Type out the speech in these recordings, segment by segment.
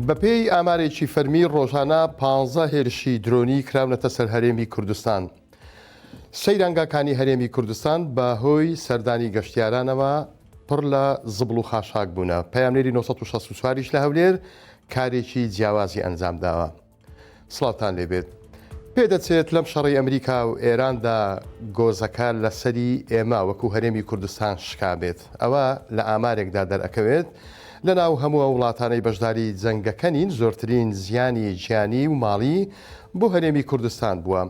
بەپێی ئامارێکی فەرمی ڕۆژانە 15 هێرشی درۆنی کراونەتە سەر هەرێمی کوردستان. سەیرانگاکانی هەرێمی کوردستان بە هۆی سەردانی گەشتیارانەوە پڕ لە زبڵ و خاشاک بوونە. پەیامنێری 964 لە هەولێر کارێکی جیاوازی ئەنجام داوە. سڵاوتان لێبێت. پێدەچێت لەم شەڕی ئەمریکا و ئێراندا گۆزەکە لەسەری ئێمە وەکو هەرێمی کوردستان شکابێت. ئەوە لە ئامارێکدا دەرئەکەوێت لە ناو هەموو وڵاتانەی بەشداری جەنگەکەنین زۆرترین زیانی گیانی و ماڵی بۆ هەرێمی کوردستان بووە.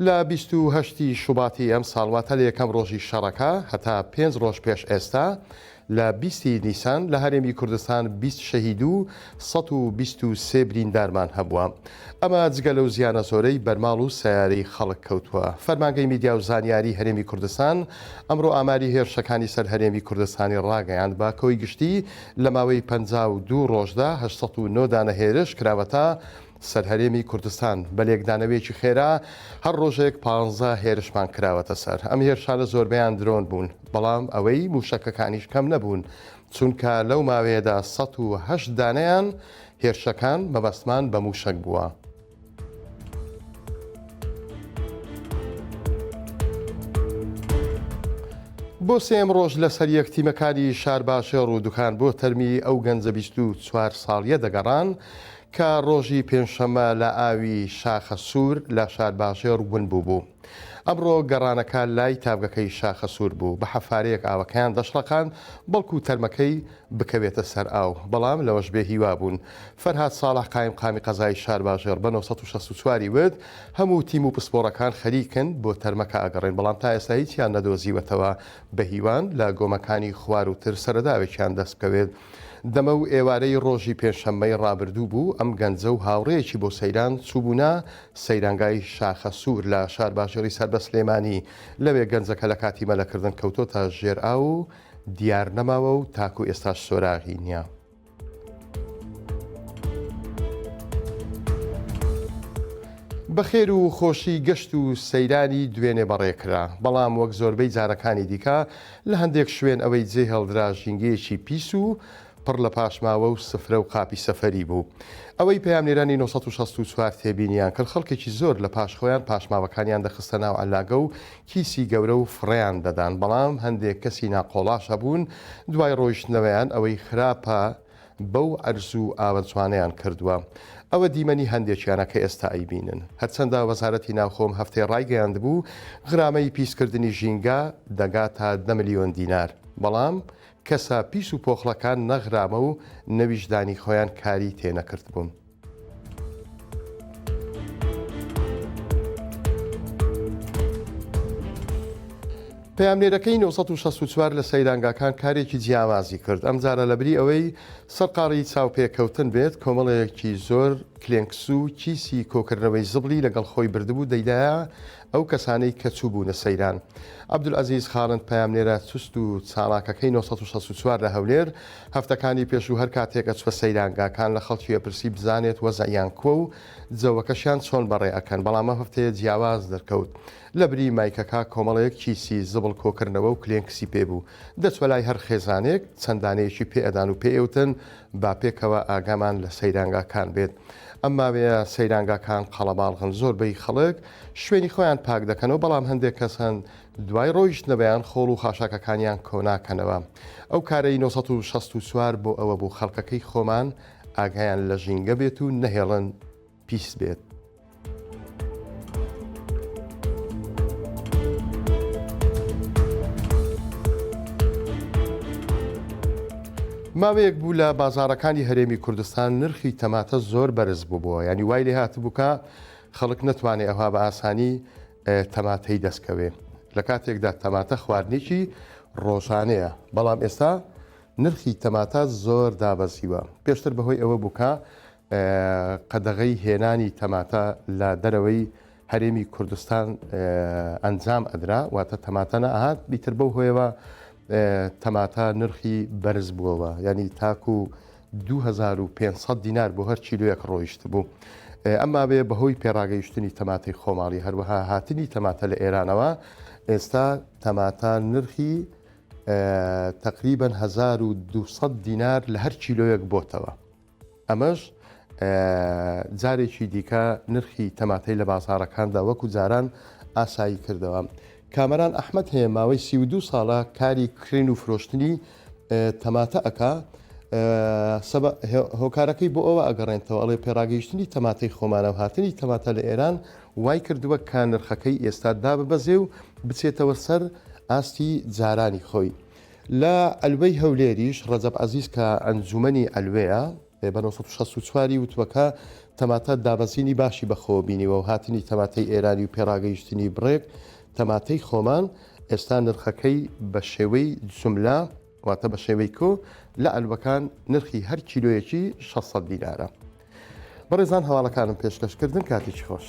لە 28 شوباتی ئەم ساڵواتە لە یەکەم ڕۆژی شەڕەکە هەتا 5 ڕۆژ پێش ئێستا لە 20 نیسان لە هەرێمی کوردستان 20 شەهید و 123 بریندارمان هەبووە. ئەمە جگە لەو زیانە زۆرەی بەرماڵ و سیارەی خەڵک کەوتووە. فەرمانگەی میدیا و زانیاری هەرێمی کوردستان ئەمڕۆ ئاماری هێرشەکانی سەر هەرێمی کوردستانی ڕاگەیاند بە کۆی گشتی لە ماوەی 52 ڕۆژدا 809 دانە هێرش کراوەتە سەر هەرێمی کوردستان. بە لێکدانەوەیەکی خێرا هەر ڕۆژێک 15 هێرشمان کراوەتە سەر. ئەم هێرشانە زۆربیان درۆن بوون، بەڵام ئەوەی موشەکەکانیش کەم نەبوون، چونکە لەو ماوەیەدا 108 دانەیان هێرشەکان مەبەستمان بە موشک بووە. بۆ سێم ڕۆژ لەسەر یەکتیمەکانی شارباژێڕ و دوکان بۆ تەرمی ئەو گەنجە 24 ساڵیە دەگەڕان کە ڕۆژی پێنجشەممە لە ئاوی شاخە سوور لە شارباژێڕ ون بوو. ئەمڕۆ گەڕانەکە لای تاڤگەکەی شاخە سوور بوو. بە حەفارەیەک ئاوەکەیان دەشڵەقان بەڵکو تەرمەکەی بکەوێتە سەر ئاو، بەڵام لەوەش بێ هیوا بوون. فەرهاد ساڵح قایمقامی قەزای شارباژێڕ بە 964 وت هەموو تیم و پسپۆڕەکان خەریکن بۆ تەرمەکە ئەگەڕێن، بەڵام تا ئێستا هیچیان نەدۆزیوەتەوە بە هیوان لە گۆمەکانی خوار و تر سەرەداوێکیان دەست بکەوێت. دەمە و ئێوارەی ڕۆژی پێنجشەممەی ڕابردوو بوو ئەم گەنجە و هاوڕێیەکی بۆ سەیران چوبوونە سەیرانگای شاخە سوور لە شارباژێڕی سەربە سلێمانی. لەوێ گەنجەکە لە کاتی مەلەکردن کەوتۆتە ژێر ئاو و دیار نەماوە و تاکو ئێستاش سۆراغی نییە. بەخێر و خۆشی گەشت و سەیرانی دوێنێ بەڕێکرا، بەڵام وەک زۆربەی جارەکانی دیکە لە هەندێک شوێن ئەوەی جێ هەڵدرا ژینگەیەکی پیس و پڕ لە پاشماوە و سفرە و قاپی سەفەری بوو. ئەوەی پەیامنێرانی 964 تێبینیان کرد خەڵکێکی زۆر لە پاشخۆیان پاشماوەکانیان دەخستە ناو عەلاگە و کیسی گەورە و فڕێیان دەدان، بەڵام هەندێک کەسی ناقۆڵاش هەبوون دوای ڕۆیشتنەوەیان ئەوەی خراپە بەو ئەرز و ئاوەجوانەیان کردووە. ئەوە دیمەنی هەندێکیانە کە ئێستا ئەیبینن. هەرچەندە وەزارەتی ناوخۆم هەفتەی ڕایگەیاند بوو غرامەی پیسکردنی ژینگە دەگات تا 10 ملیۆن دینار، بەڵام کەسە پیس و پۆخڵەکان نەغرامە و نەویژدانی خۆیان کاری تێنەکرد بوون. پەیامنێرەکەی 964 لە سەیرانگاکان کارێکی جیاوازی کرد. ئەم جارە لەبری ئەوەی سەرقاڕی چاوپێکەوتن بێت، کۆمەڵەیەکی زۆر کلێنکس و کیسی کۆکردنەوەی زبڵی لەگەڵ خۆی بردبوو دەیدایە ئەو کەسانەی کە چوو بوونە سەیران. عەبدولعەزیز خاڵند پەیامنێرە چست و چالاکەکەی 964 لە هەولێر هەفتەکانی پێش و هەر کاتێک ئەچوە سەیرانگاکان لە خەڵکی ئەپرسی بزانێت وەزعیان کۆ و جەوەکەشیان چۆن بەڕێ ئەکەن، بەڵام ئەم هەفتەیە جیاواز دەرکەوت. لە بری مایکەکە کۆمەڵەیەک کیسی زبڵ کۆکردنەوە و کلێنکسی پێبوو. دەچوە لای هەر خێزانێک چەندانەیەکی پێئەدان و پێئێوتن با پێکەوە ئاگامان لە سەیرانگاکان بێت. ئەمماوەیە سەیرانگاکان قەڵەباڵغن زۆربەی خەڵک شوێنی خۆیان پاک دەکەنەوە، بەڵام هەندێک کەسان دوای ڕۆیشتنەوەیان خۆڵ و خاشاکەکانیان کۆناکەنەوە. ئەو کارەی 964 بۆ ئەوە بوو خەڵکەکەی خۆمان ئاگایان لە ژینگە بێت و نەهێڵن پیس بێت. ماوەیەک بوو لە بازارەکانی هەرێمی کوردستان نرخی تەماتە زۆر بەرز بووبووە، ینی وای لێ هاتبووکە خەڵک نەتوانێت ئەوها بە ئاسانی تەماتەی دەستکەوێ. لە کاتێکدا تەماتە خواردنێکی ڕۆژانەیە، بەڵام ئێستا نرخی تەماتە زۆر دابەزیوە. پێشتر بەهۆی ئەوە بووکە قەدەغەی هێنانی تەماتە لە دەرەوەی هەرێمی کوردستان ئەنجام ئەدرا، واتە تەماتە نەهات، بیتر بەو هۆیەوە تەماتە نرخی بەرز بووەوە، ینی تاکو 2500 دینار بۆ هەر کیلۆیەک ڕۆیشت بوو. ئەمما بێ بەهۆی پێڕاگەیشتنی تەماتەی خۆماڵی هەروەها هاتنی تەماتە لە ئێرانەوە ئێستا تەماتە نرخی تقریبا 1200 دینار لە هەر کیلۆیەک بۆتەوە. ئەمەش جارێکی دیکە نرخی تەماتەی لە بازارەکاندا وەکو جاران ئاسایی کردەوە. کامەران ئەحمەد هەیە ماوەی 32 ساڵە کاری کرێن و فرۆشتنی تەماتە ئەکا. هۆکارەکەی بۆ ئەوە ئەگەڕێنەوە ئەڵێ پێڕاگەیشتنی تەماتەی خۆمانە و هاتنی تەماتە لە ئێران وای کردووە کە نرخەکەی ئێستا داببەزێ و بچێتەوە سەر ئاستی جارانی خۆی. لە ئەلوەی هەولێریش ڕەجەب عەزیز کە ئەنجومەنی ئەلوەیە بە 1964 وتوەکە تەماتە دابەزینی باشی بەخۆ بینیوە و هاتنی تەماتەی ئێرانی و پێڕاگەیشتنی بڕێک تەماتەی خۆمان ئێستا نرخەکەی بە شێوەی جوملا واتە بە شێوەی کۆ لە ئەلوەکان نرخی هەر کیلۆیەکی 600 دینارە. بەڕێزان هەواڵەکانم پێشکەشکردن کاتێکی خۆش.